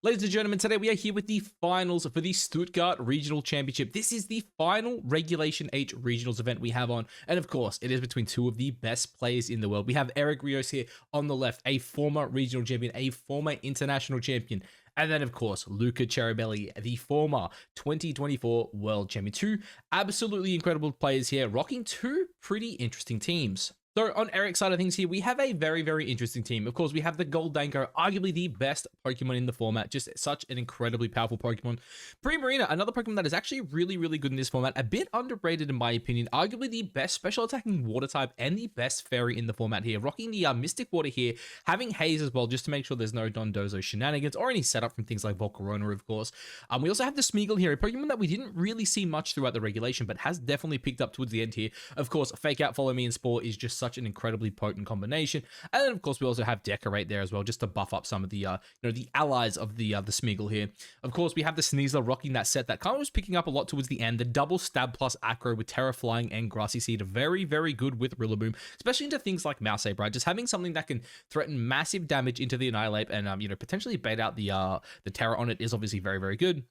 Ladies and gentlemen, today we are here with the finals for the Stuttgart Regional Championship. This is the final Regulation H Regionals event we have on. And of course, it is between two of the best players in the world. We have Rios here on the left, a former regional champion, a former international champion. And then, of course, Luca Ceribelli, the former 2024 world champion. Two absolutely incredible players here, rocking two pretty interesting teams. So on Eric's side of things here, we have a very, very interesting team. Of course, we have the Gold Dango, arguably the best Pokemon in the format. Just such an incredibly powerful Pokemon. Primarina, another Pokemon that is actually really, really good in this format. A bit underrated in my opinion. Arguably the best special attacking water type and the best fairy in the format here. Rocking the Mystic Water here. Having Haze as well, just to make sure there's no Dondozo shenanigans or any setup from things like Volcarona, of course. We also have the Smeagol here, a Pokemon that we didn't really see much throughout the regulation, but has definitely picked up towards the end here. Of course, Fake Out, Follow Me, and Spore is just such an incredibly potent combination. And then of course we also have Decorate there as well, just to buff up some of the the allies of the Smeagol here. Of course we have the Sneasler rocking that set that kind of was picking up a lot towards the end. The double stab plus acro with Terra Flying and Grassy Seed, very, very good with Rillaboom, especially into things like Mouse Ape, right? Just having something that can threaten massive damage into the Annihilate and potentially bait out the Terra on it is obviously very, very good.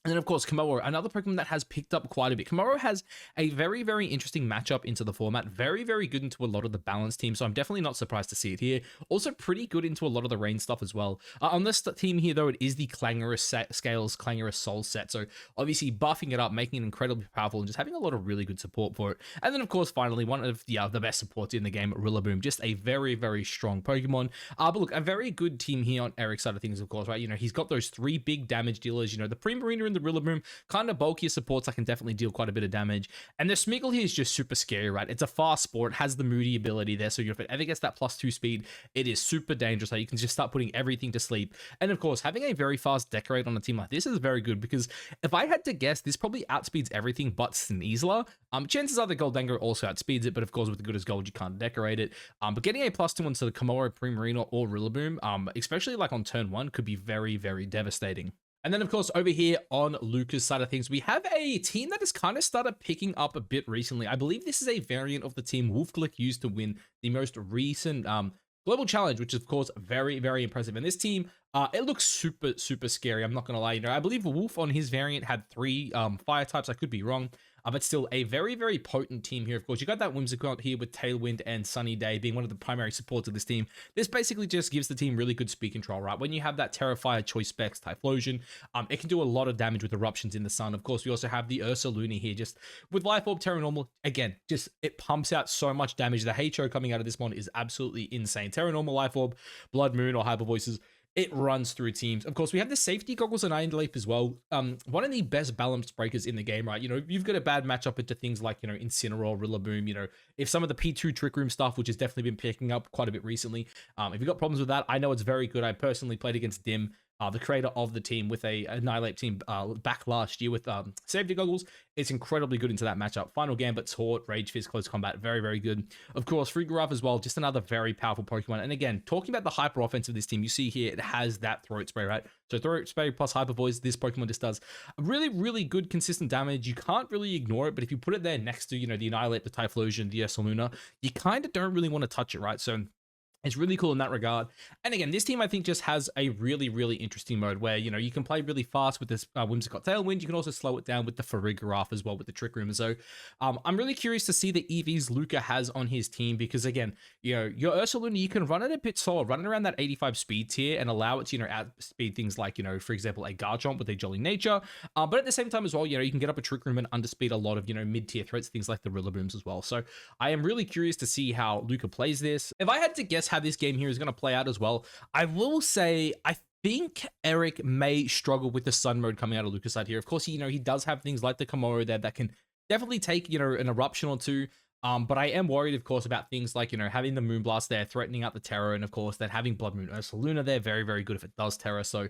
And then, of course, Komoro, another Pokemon that has picked up quite a bit. Komoro has a very, very interesting matchup into the format. Very, very good into a lot of the balance team, so I'm definitely not surprised to see it here. Also pretty good into a lot of the rain stuff as well. On this team here, though, it is the Clangorous Scales, Clangorous Soul set, so obviously buffing it up, making it incredibly powerful, and just having a lot of really good support for it. And then, of course, finally, one of the best supports in the game, Rillaboom, just a very, very strong Pokemon. But look, a very good team here on Eric's side of things, of course, right? He's got those three big damage dealers, the Primarina and the Rillaboom, kind of bulkier supports that can definitely deal quite a bit of damage. And the Smeagol here is just super scary, right? It's a fast sport, has the Moody ability there, so if it ever gets that +2 speed, it is super dangerous. Like you can just start putting everything to sleep. And of course, having a very fast Decorate on a team like this is very good, because if I had to guess, this probably outspeeds everything but Sneasler. Chances are the Goldango also outspeeds it, but of course with the good as gold, you can't decorate it. But getting a +2 onto the Komoro, Primarina, or Rillaboom, especially like on turn 1, could be very, very devastating. And then, of course, over here on Luca's side of things, we have a team that has kind of started picking up a bit recently. I believe this is a variant of the team Wolfglick used to win the most recent Global Challenge, which is, of course, very, very impressive. And this team, it looks super, super scary. I'm not going to lie. I believe Wolf on his variant had 3 fire types. I could be wrong. But still a very, very potent team here. Of course, you got that Whimsicott here with Tailwind and Sunny Day being one of the primary supports of this team. This basically just gives the team really good speed control, right? When you have that Terrifier, Choice Specs, Typhlosion, it can do a lot of damage with Eruptions in the sun. Of course, we also have the Ursaluna here, just with Life Orb, Terra Normal. Again, just it pumps out so much damage. The HO coming out of this one is absolutely insane. Terra Normal, Life Orb, Blood Moon, or Hyper Voices. It runs through teams. Of course, we have the Safety Goggles and Iron Leap as well. One of the best balanced breakers in the game, right? You've got a bad matchup into things like, Incineroar, Rillaboom, if some of the P2 Trick Room stuff, which has definitely been picking up quite a bit recently. If you've got problems with that, I know it's very good. I personally played against Dim, the creator of the team, with a Annihilate team back last year with Safety Goggles. It's incredibly good into that matchup. Final Gambit, Taunt, Rage Fizz, Close Combat, very, very good. Of course, Frigoraph as well, just another very powerful Pokemon. And again, talking about the hyper offense of this team, you see here, it has that Throat Spray, right? So Throat Spray plus Hyper Voice, this Pokemon just does really, really good consistent damage. You can't really ignore it, but if you put it there next to, the Annihilate, the Typhlosion, the Ursaluna, you kind of don't really want to touch it, right? So it's really cool in that regard. And again, this team, I think, just has a really, really interesting mode where, you can play really fast with this Whimsicott Tailwind. You can also slow it down with the Farigiraf as well with the Trick Room. So I'm really curious to see the EVs Luca has on his team, because again, your Ursaluna, you can run it a bit slower, running around that 85 speed tier and allow it to, outspeed things like, for example, a Garchomp with a Jolly Nature. But at the same time as well, you can get up a Trick Room and underspeed a lot of, mid-tier threats, things like the Rillabooms as well. So I am really curious to see how Luca plays this. If I had to guess how this game here is going to play out as well, I will say I think Eric may struggle with the sun mode coming out of Luca's side here. Of course, he does have things like the Komoro there that can definitely take an eruption or two. But I am worried, of course, about things like, having the Moonblast there, threatening out the Terra, and of course, then having Blood Moon Ursaluna there, very, very good if it does Terra. So,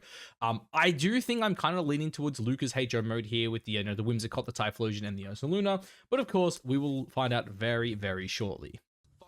I do think I'm kind of leaning towards Luca's HO mode here with the, the Whimsicott, the Typhlosion, and the Ursaluna. But of course, we will find out very, very shortly.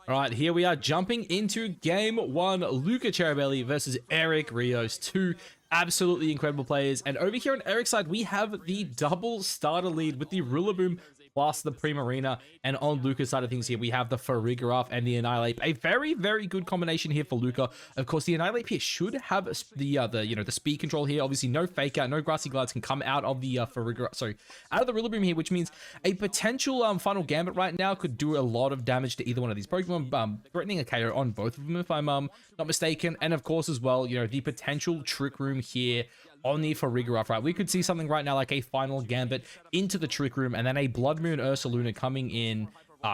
All right, here we are jumping into game 1, Luca Ceribelli versus Rios, two absolutely incredible players. And over here on Eric's side, we have the double starter lead with the Rillaboom plus the Primarina. And on Luca's side of things here, we have the Farigiraf and the Annihilate. A very, very good combination here for Luca. Of course, the Annihilate here should have the speed control here. Obviously, no Fake Out, no Grassy Glides can come out of the Farigiraf, sorry, out of the Rillaboom here, which means a potential Final Gambit right now could do a lot of damage to either one of these Pokemon, threatening a KO on both of them, if I'm not mistaken. And of course, as well, the potential Trick Room here on the Farigiraf, right? We could see something right now like a Final Gambit into the Trick Room, and then a Blood Moon Ursaluna coming in.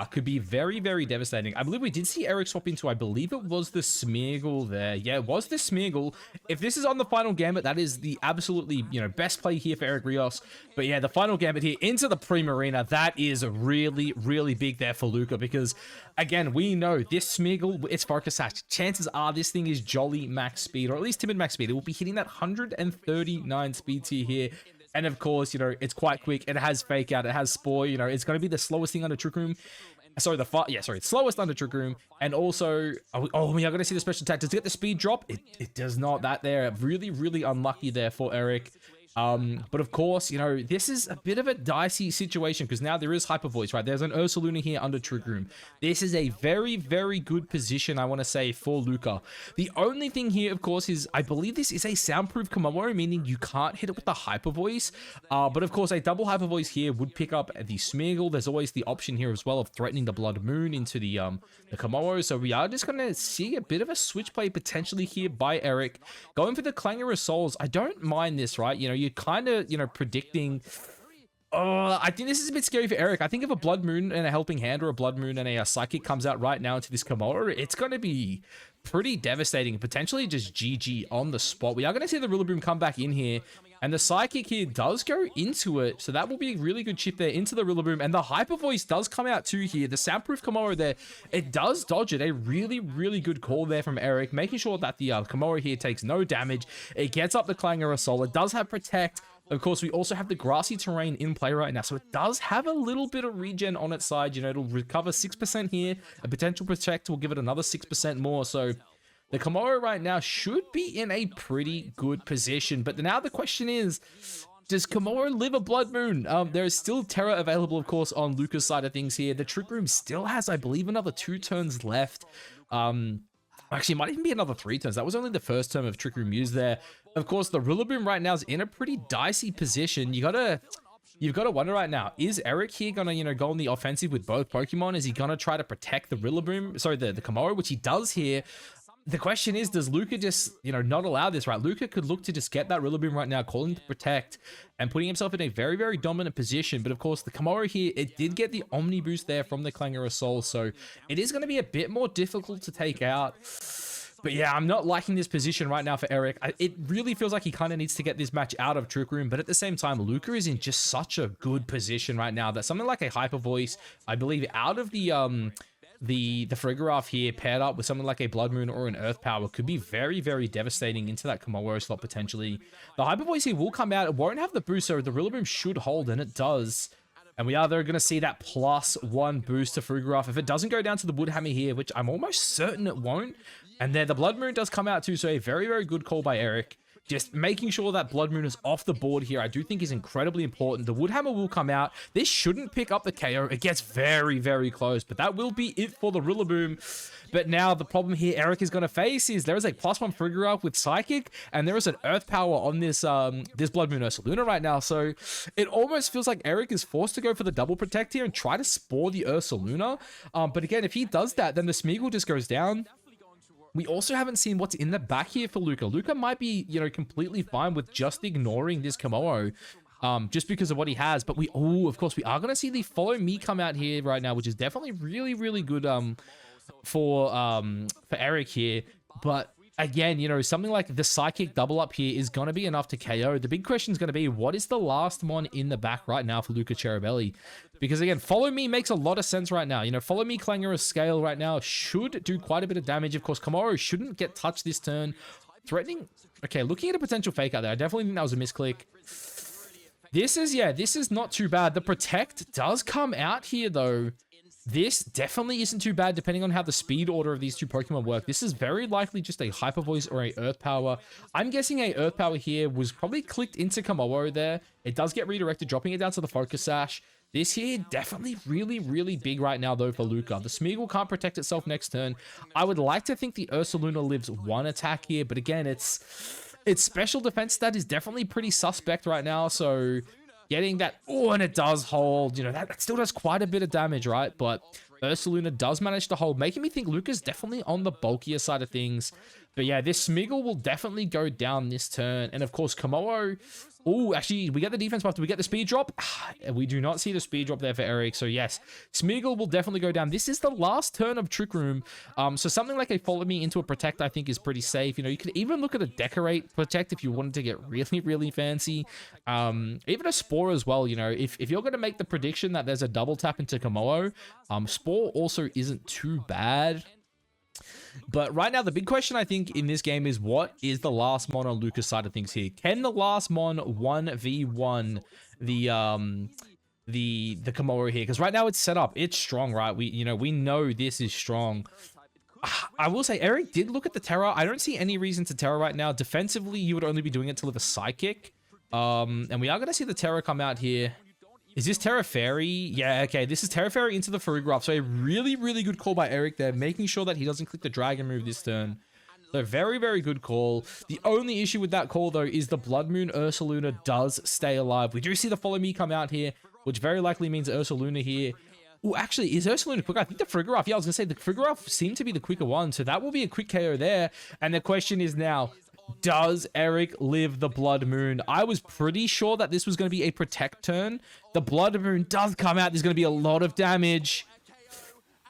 Could be very, very devastating. I believe we did see Eric swap into, I believe it was the Smeargle there. Yeah, it was the Smeargle. If this is on the Final Gambit, that is the absolutely, best play here for Eric Rios. But yeah, the Final Gambit here into the Primarina, that is really, really big there for Luca, because again, we know this Smeargle, its Focus Sash, chances are this thing is jolly max speed, or at least timid max speed. It will be hitting that 139 speed tier here. And of course, it's quite quick. It has Fake Out. It has Spore. It's going to be the slowest thing under Trick Room. Sorry, it's slowest under Trick Room. And also, we are going to see the special attack. Does it get the speed drop? It does not. That there. Really, really unlucky there for Eric. But of course, this is a bit of a dicey situation because now there is Hyper Voice, right? There's an Ursaluna here under Trick Room. This is a very, very good position, I want to say, for Luca. The only thing here, of course, is I believe this is a soundproof Komodo, meaning you can't hit it with the Hyper Voice. But of course, a double Hyper Voice here would pick up the Smeargle. There's always the option here as well of threatening the Blood Moon into the Komodo. So we are just going to see a bit of a switch play potentially here by Eric. Going for the Clangorous Souls, I don't mind this, right? You're kind of, predicting... I think this is a bit scary for Eric. I think if a Blood Moon and a Helping Hand or a Blood Moon and a Psychic comes out right now into this Komodo, it's going to be pretty devastating. Potentially just GG on the spot. We are going to see the Rillaboom come back in here. And the Psychic here does go into it. So that will be a really good chip there into the Rillaboom. And the Hyper Voice does come out too here. The Soundproof Komodo there, it does dodge it. A really, really good call there from Eric. Making sure that the Komodo here takes no damage. It gets up the Clangorous Soul. It does have Protect. Of course, we also have the Grassy Terrain in play right now. So it does have a little bit of regen on its side. It'll recover 6% here. A potential Protect will give it another 6% more. So... the Komodo right now should be in a pretty good position. But now the question is, does Komodo live a Blood Moon? There is still Terra available, of course, on Luca's side of things here. The Trick Room still has, I believe, another 2 turns left. Actually, it might even be another 3 turns. That was only the first turn of Trick Room used there. Of course, the Rillaboom right now is in a pretty dicey position. You've got to wonder right now, is Eric here going to, go on the offensive with both Pokemon? Is he going to try to protect the Rillaboom? Sorry, the Komodo, which he does here. The question is, does Luca just, not allow this, right? Luca could look to just get that Rillaboom right now, calling to protect, and putting himself in a very, very dominant position. But of course, the Komodo here, it did get the Omni boost there from the Clangorous Soul, so it is going to be a bit more difficult to take out. But yeah, I'm not liking this position right now for Eric. It really feels like he kind of needs to get this match out of Trick Room, but at the same time, Luca is in just such a good position right now that something like a Hyper Voice, I believe, out of the Farigiraf here paired up with something like a Blood Moon or an Earth Power could be very, very devastating into that Komodo slot potentially. The Hyper Voice here will come out. It won't have the boost, so the Rillaboom should hold, and it does. And we are there going to see that +1 boost to Farigiraf. If it doesn't go down to the Woodhammer here, which I'm almost certain it won't. And then the Blood Moon does come out too, so a very, very good call by Eric. Just making sure that Blood Moon is off the board here, I do think is incredibly important. The Woodhammer will come out. This shouldn't pick up the KO. It gets very, very close, but that will be it for the Rillaboom. But now the problem here Eric is going to face is there is a +1 Farigiraf with Psychic, and there is an Earth Power on this this Blood Moon Ursaluna right now. So it almost feels like Eric is forced to go for the double protect here and try to spore the Ursaluna. But again, if he does that, then the Smeargle just goes down. We also haven't seen what's in the back here for Luca. Luca might be, completely fine with just ignoring this Komodo, just because of what he has. But of course, we are going to see the Follow Me come out here right now, which is definitely really, really good for Eric here. But again, something like the Psychic double up here is going to be enough to KO. The big question is going to be, what is the last one in the back right now for Luca Ceribelli? Because again, Follow Me makes a lot of sense right now. Follow Me Clangorous Scale right now should do quite a bit of damage. Of course, Komodo shouldn't get touched this turn. Threatening... okay, looking at a potential Fake Out there. I definitely think that was a misclick. This is not too bad. The Protect does come out here, though. This definitely isn't too bad depending on how the speed order of these two Pokemon work. This is very likely just a Hyper Voice or a Earth Power. I'm guessing a Earth Power here was probably clicked into Komodo there. It does get redirected, dropping it down to the Focus Sash. This here, definitely really, really big right now, though, for Luca. The Smeagol can't protect itself next turn. I would like to think the Ursaluna lives one attack here, but again, its special defense stat is definitely pretty suspect right now, so getting that, oh, and it does hold, you know, that still does quite a bit of damage, right? But Ursaluna does manage to hold, making me think Luca's definitely on the bulkier side of things. But yeah, this Smeagol will definitely go down this turn. And of course, Komodo, oh, actually, we get the defense buff. Do we get the speed drop? We do not see the speed drop there for Eric. So yes, Smeagol will definitely go down. This is the last turn of Trick Room. So something like a Follow Me into a Protect, I think, is pretty safe. You know, you could even look at a Decorate Protect if you wanted to get really, really fancy. Even a Spore as well, you know, if you're going to make the prediction that there's a double tap into Komodo, Spore also isn't too bad. But right now, the big question, I think, in this game is what is the last mon on Luca's side of things here? Can the last mon 1v1 the Komodo here? Because right now it's set up. It's strong, right? We know this is strong. I will say, Eric did look at the Terra. I don't see any reason to Terra right now. Defensively, you would only be doing it to live a Psychic. And we are going to see the Terra come out here. Is this Terra Fairy? Yeah, okay. This is Terra Fairy into the Farigiraf. So a really, really good call by Eric there, making sure that he doesn't click the Dragon move this turn. So very, very good call. The only issue with that call, though, is the Blood Moon Ursaluna does stay alive. We do see the Follow Me come out here, which very likely means Ursaluna here. Oh, actually, is Ursaluna quicker? I think the Farigiraf, yeah, I was going to say, the Farigiraf seemed to be the quicker one, so that will be a quick KO there. And the question is now, does Eric live the Blood Moon? I was pretty sure that this was going to be a Protect turn. The Blood Moon does come out. There's going to be a lot of damage.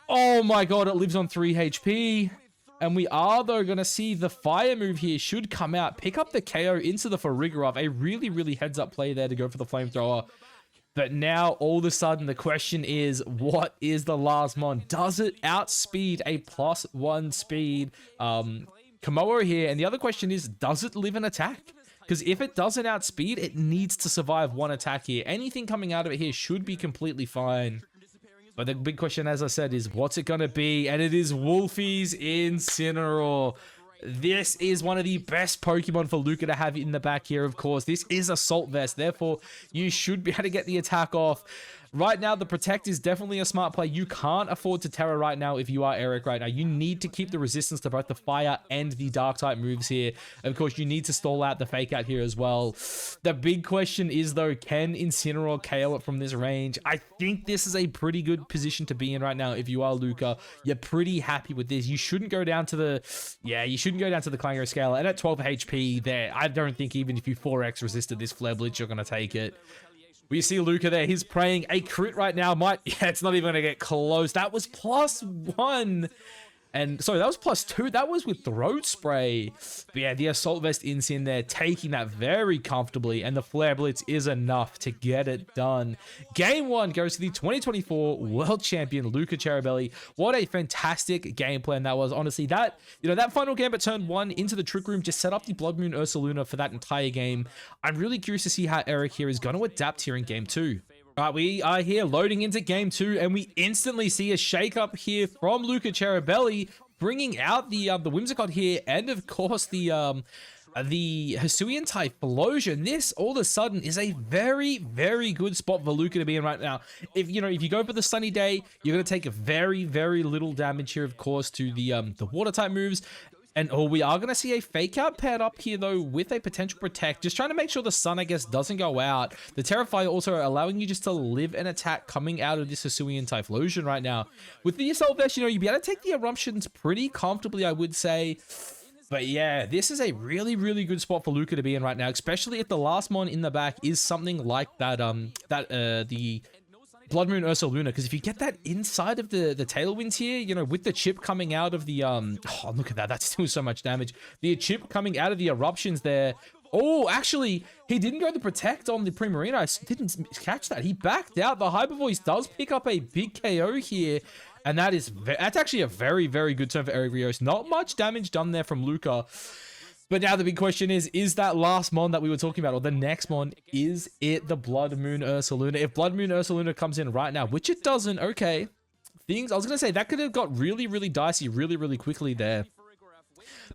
Oh my god, it lives on 3 HP. And we are, though, going to see the Fire move here should come out. Pick up the KO into the Farigiraf. A really, really heads-up play there to go for the Flamethrower. But now, all of a sudden, the question is, what is the last mon? Does it outspeed a +1 speed Komodo here? And the other question is, does it live an attack? Because if it doesn't outspeed, it needs to survive one attack here. Anything coming out of it here should be completely fine. But the big question, as I said, is what's it going to be? And it is Wolfie's Incineroar. This is one of the best Pokemon for Luca to have in the back here, of course. This is Assault Vest, therefore you should be able to get the attack off. Right now, the Protect is definitely a smart play. You can't afford to Terra right now if you are Eric right now. You need to keep the resistance to both the Fire and the Dark-type moves here. Of course, you need to stall out the Fake Out here as well. The big question is, though, can Incineroar KO it from this range? I think this is a pretty good position to be in right now if you are Luca. You're pretty happy with this. You shouldn't go down to the... Yeah, you shouldn't go down to the Clanger scale. And at 12 HP there, I don't think even if you 4x resisted this Flare Blitz, you're going to take it. We see Luca there. He's praying a crit right now. Yeah, it's not even going to get close. That was +1. And sorry, that was +2. That was with Throat Spray. But yeah, the Assault Vest in there, taking that very comfortably. And the Flare Blitz is enough to get it done. Game 1 goes to the 2024 World Champion, Luca Ceribelli. What a fantastic game plan that was. Honestly, that final game at turn 1 into the Trick Room just set up the Blood Moon Ursaluna for that entire game. I'm really curious to see how Eric here is going to adapt here in game 2. All right, we are here loading into game 2, and we instantly see a shake-up here from Luca Ceribelli, bringing out the Whimsicott here, and of course the Hisuian Typhlosion. This all of a sudden is a very, very good spot for Luca to be in right now. If you go for the Sunny Day, you're gonna take a very, very little damage here, of course, to the Water type moves. And we are going to see a Fake Out paired up here, though, with a potential Protect. Just trying to make sure the Sun, I guess, doesn't go out. The Terrify also allowing you just to live an attack coming out of this Hisuian Typhlosion right now. With the Assault Vest, you'd be able to take the Eruptions pretty comfortably, I would say. But yeah, this is a really, really good spot for Luca to be in right now, especially if the last mon in the back is something like that, the Blood Moon Ursaluna, because if you get that inside of the Tailwinds here, with the chip coming out of the, oh, look at that, that's still so much damage. The chip coming out of the Eruptions there. Oh, actually, he didn't go to Protect on the Primarina. I didn't catch that. He backed out. The Hyper Voice does pick up a big KO here, and that's actually a very, very good turn for Eric Rios. Not much damage done there from Luca. But now the big question is that last mon that we were talking about, or the next mon, is it the Blood Moon Ursaluna? If Blood Moon Ursaluna comes in right now, which it doesn't, okay, things, I was going to say, that could have got really, really dicey really, really quickly there.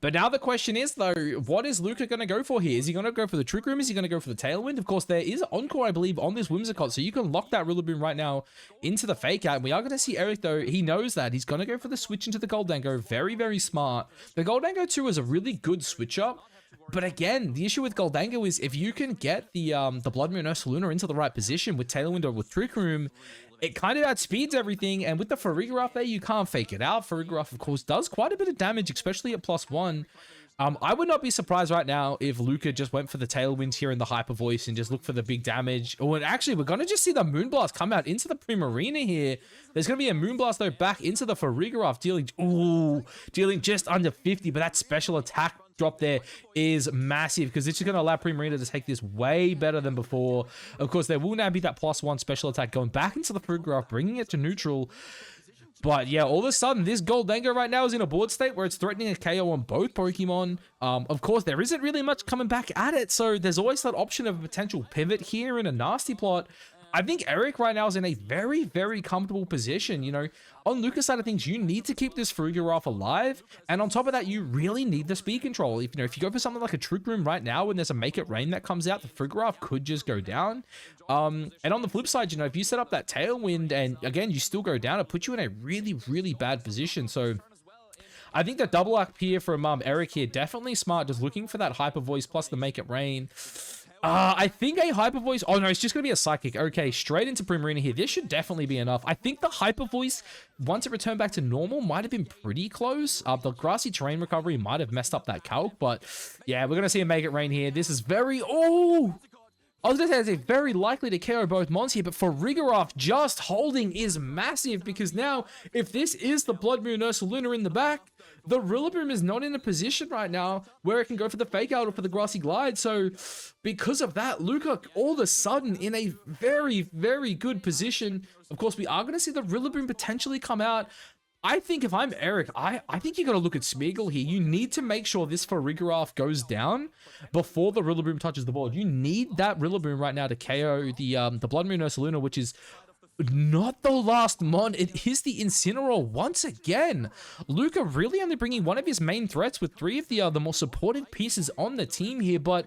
But now the question is, though, what is Luca going to go for here? Is he going to go for the Trick Room? Is he going to go for the Tailwind? Of course, there is Encore, I believe, on this Whimsicott, so you can lock that Rillaboom right now into the Fake Out. And we are going to see Eric, though, he knows that. He's going to go for the switch into the Goldango. Very, very smart. The Goldango, too, is a really good switch up. But again, the issue with Goldango is if you can get the Blood Moon Ursaluna into the right position with Tailwind or with Trick Room, it kind of outspeeds everything, and with the Farigiraf there, you can't fake it out. Farigiraf, of course, does quite a bit of damage, especially at +1. I would not be surprised right now if Luca just went for the Tailwind here in the Hyper Voice and just looked for the big damage. Oh, and actually, we're going to just see the Moonblast come out into the Primarina here. There's going to be a Moonblast, though, back into the Farigiraf, dealing just under 50, but that special attack drop there is massive because it's just going to allow Primarina to take this way better than before. Of course, there will now be that +1 special attack going back into the Farigiraf, bringing it to neutral. But yeah, all of a sudden, this Goldango right now is in a board state where it's threatening a KO on both Pokemon. Of course, there isn't really much coming back at it, so there's always that option of a potential pivot here in a nasty plot. I think Eric right now is in a very, very comfortable position. You know, on Luca's side of things, you need to keep this Farigiraf alive. And on top of that, you really need the speed control. If you go for something like a Trick Room right now, when there's a Make It Rain that comes out, the Farigiraf could just go down. And on the flip side, you know, if you set up that Tailwind and again, you still go down, it puts you in a really, really bad position. So I think the double up here from Eric here, definitely smart, just looking for that Hyper Voice plus the Make It Rain. I think a Hyper Voice... Oh, no, it's just going to be a Psychic. Okay, straight into Primarina here. This should definitely be enough. I think the Hyper Voice, once it returned back to normal, might have been pretty close. The Grassy Terrain Recovery might have messed up that calc, but yeah, we're going to see a Make It Rain here. This is very... Oh! I was going to say it's very likely to KO both mons here, but for Farigiraf, just holding is massive because now, if this is the Blood Moon Ursaluna in the back, the Rillaboom is not in a position right now where it can go for the Fake Out or for the Grassy Glide. So because of that, Luca all of a sudden in a very, very good position. Of course, we are going to see the Rillaboom potentially come out. I think if I'm Eric, I think you got to look at Smeagol here. You need to make sure this Farigiraf goes down before the Rillaboom touches the board. You need that Rillaboom right now to KO the Blood Moon Ursaluna, which is not the last mon. It is the Incineroar once again. Luca really only bringing one of his main threats with three of the more supportive pieces on the team here. But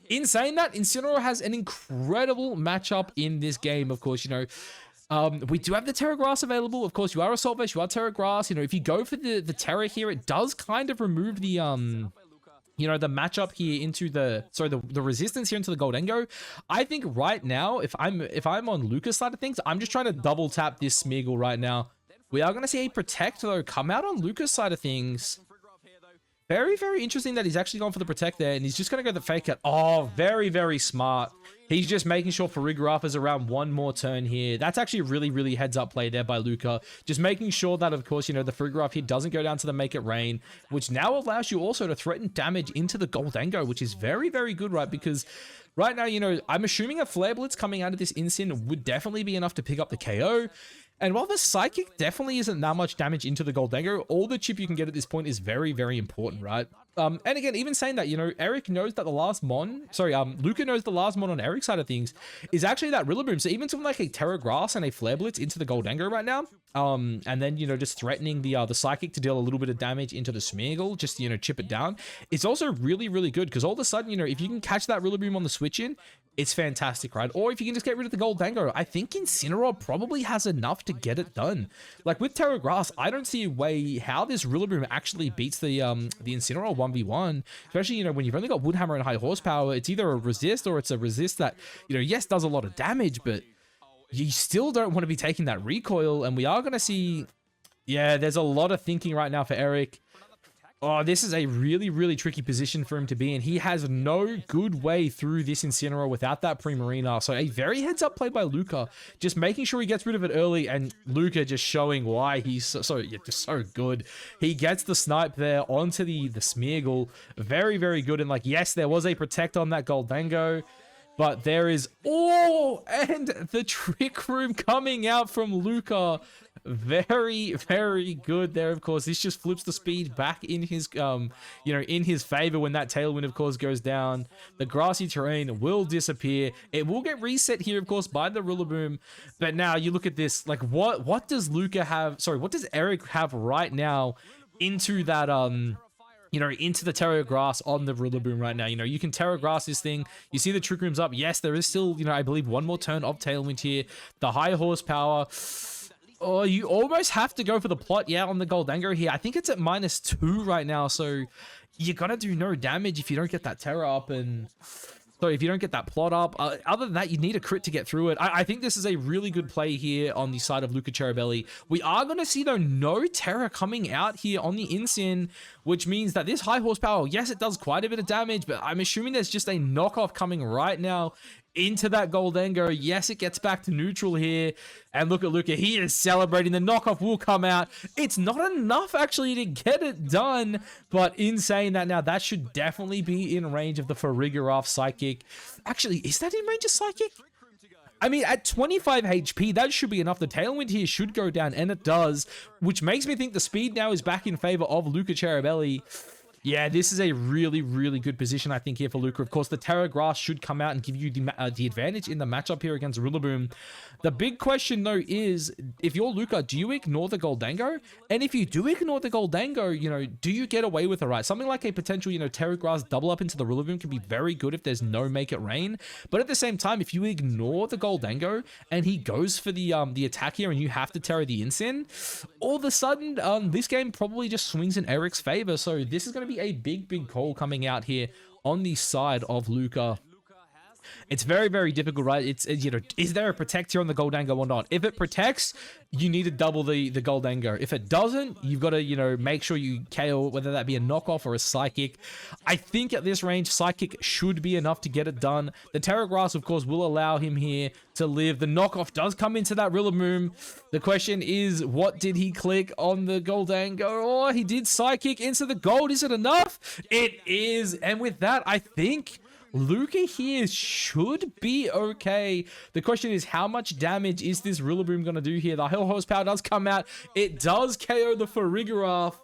in saying that, Incineroar has an incredible matchup in this game. Of course, you know, we do have the Terra Grass available. Of course, you are Assault Vest, you are Terra Grass. You know, if you go for the Terra here, it does kind of remove the you know, the matchup here into the resistance here into the Goldango. I think right now, if I'm on Luca's side of things, I'm just trying to double tap this Smeagol right now. We are going to see a Protect, though, come out on Luca's side of things. Very, very interesting that he's actually gone for the Protect there, and he's just going to go the Fake Out. Oh, very, very smart. He's just making sure Farigiraf is around one more turn here. That's actually a really, really heads-up play there by Luca. Just making sure that, of course, you know, the Farigiraf here doesn't go down to the Make It Rain, which now allows you also to threaten damage into the Goldango, which is very, very good, right? Because right now, you know, I'm assuming a Flare Blitz coming out of this Incin would definitely be enough to pick up the KO. And while the Psychic definitely isn't that much damage into the Goldango, all the chip you can get at this point is very, very important, right? And again, even saying that, you know, Eric knows that the last mon, Luca knows the last mon on Eric's side of things is actually that Rillaboom. So even something like a Terra Grass and a Flare Blitz into the Goldango right now, and then, you know, just threatening the Psychic to deal a little bit of damage into the Smeagol, just, you know, chip it down. It's also really, really good because all of a sudden, you know, if you can catch that Rillaboom on the switch in, it's fantastic, right? Or if you can just get rid of the Goldango, I think Incineroar probably has enough to get it done. Like with Terra Grass, I don't see a way how this Rillaboom actually beats the Incineroar 1v1, especially, you know, when you've only got Woodhammer and high horsepower. It's either a resist or it's a resist that, you know, yes, does a lot of damage, but you still don't want to be taking that recoil. And we are going to see, yeah, there's a lot of thinking right now for Eric. Oh, this is a really, really tricky position for him to be in. He has no good way through this Incineroar without that Primarina. So a very heads-up play by Luca, just making sure he gets rid of it early, and Luca just showing why he's just so good. He gets the snipe there onto the Smeagol. Very, very good. And like, yes, there was a Protect on that Goldango, but there is, oh, and the Trick Room coming out from Luca. Very, very good there, of course. This just flips the speed back in his, in his favor when that tailwind, of course, goes down. The grassy terrain will disappear. It will get reset here, of course, by the Rillaboom. But now you look at this, like, what does Luca have? Sorry, what does Eric have right now into that, into the Terra Grass on the Rillaboom right now? You can Terra Grass this thing. You see the Trick Room's up. Yes, there is still, I believe one more turn of Tailwind here. The high horsepower. Oh, you almost have to go for the plot, on the Goldango here. I think it's at -2 right now, so you're gonna do no damage if you don't get that Terra up, and so if you don't get that plot up. Other than that, you need a crit to get through it. I think this is a really good play here on the side of Luca Ceribelli. We are going to see, though, no Terra coming out here on the Incin, which means that this high horsepower, yes, it does quite a bit of damage, but I'm assuming there's just a knockoff coming right now into that Goldango. Yes, it gets back to neutral here. And look at Luca. He is celebrating. The knockoff will come out. It's not enough, actually, to get it done. But in saying that now, that should definitely be in range of the Farigiraf Psychic. Actually, is that in range of Psychic? I mean, at 25 HP, that should be enough. The Tailwind here should go down, and it does, which makes me think the speed now is back in favor of Luca Ceribelli. Yeah, this is a really, really good position, I think, here for Luca. Of course, the Terra Grass should come out and give you the advantage in the matchup here against Rillaboom. The big question, though, is if you're Luca, do you ignore the Goldango? And if you do ignore the Goldango, do you get away with it, right? Something like a potential, Terra Grass double up into the Rillaboom can be very good if there's no Make It Rain. But at the same time, if you ignore the Goldango and he goes for the attack here and you have to Terra the Incin, all of a sudden, this game probably just swings in Eric's favor. So this is going to be a big, big call coming out here on the side of Luca. It's very, very difficult, right? It's, is there a protect here on the Goldango or not? If it protects, you need to double the Goldango. If it doesn't, you've got to, make sure you KO, whether that be a knockoff or a Psychic. I think at this range, Psychic should be enough to get it done. The Terra Grass, of course, will allow him here to live. The knockoff does come into that Rillaboom. The question is, what did he click on the Goldango? Oh, he did Psychic into the gold. Is it enough? It is. And with that, I think Luca here should be okay. The question is, how much damage is this Rillaboom going to do here? The high horsepower does come out. It does KO the Farigiraf.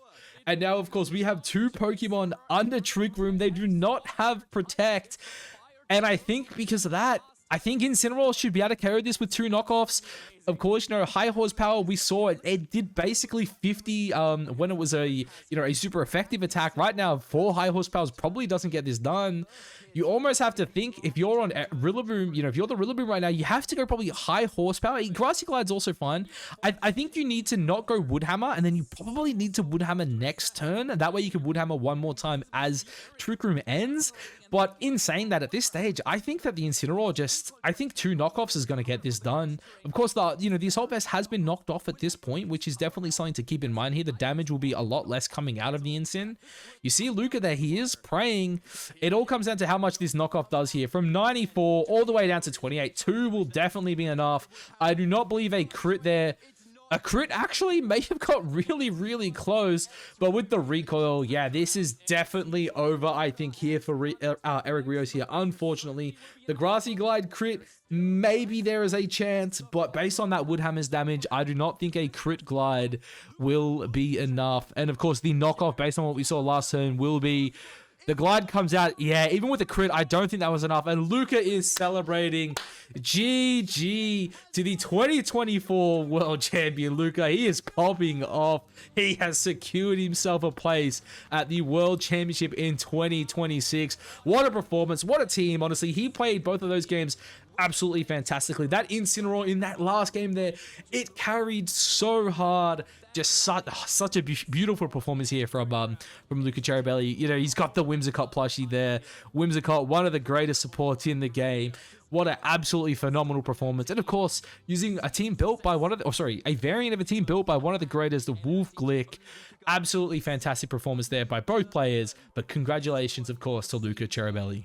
And now, of course, we have two Pokemon under Trick Room. They do not have Protect. And I think because of that, I think Incineroar should be able to carry this with two knockoffs. Of course, high horsepower, we saw it. It did basically 50 when it was a super effective attack. Right now, 4 high horsepowers probably doesn't get this done. You almost have to think, if you're on Rillaboom, if you're the Rillaboom right now, you have to go probably high horsepower. Grassy Glide's also fine. I think you need to not go Woodhammer, and then you probably need to Woodhammer next turn. That way you can Woodhammer one more time as Trick Room ends. But in saying that, at this stage, I think that the Incineroar I think 2 knockoffs is going to get this done. Of course, the Assault Vest has been knocked off at this point, which is definitely something to keep in mind here. The damage will be a lot less coming out of the Incin. You see Luca there, he is praying. It all comes down to how much this knockoff does here. From 94 all the way down to 28. 2 will definitely be enough. I do not believe a crit there. A crit actually may have got really, really close, but with the recoil, yeah, this is definitely over, I think, here for Eric Rios here. Unfortunately, the Grassy Glide crit, maybe there is a chance, but based on that Woodhammer's damage, I do not think a crit glide will be enough. And of course, the knockoff, based on what we saw last turn, will be... The glide comes out. Yeah, even with the crit, I don't think that was enough. And Luca is celebrating. GG to the 2024 World Champion, Luca. He is popping off. He has secured himself a place at the World Championship in 2026. What a performance. What a team, honestly. He played both of those games absolutely fantastically. That Incineroar in that last game there, it carried so hard. Just such a beautiful performance here from Luca Ceribelli. He's got the Whimsicott plushie there. Whimsicott, one of the greatest supports in the game. What an absolutely phenomenal performance. And of course, using a team built by a variant of a team built by one of the greatest, the Wolf Glick. Absolutely fantastic performance there by both players. But congratulations, of course, to Luca Ceribelli.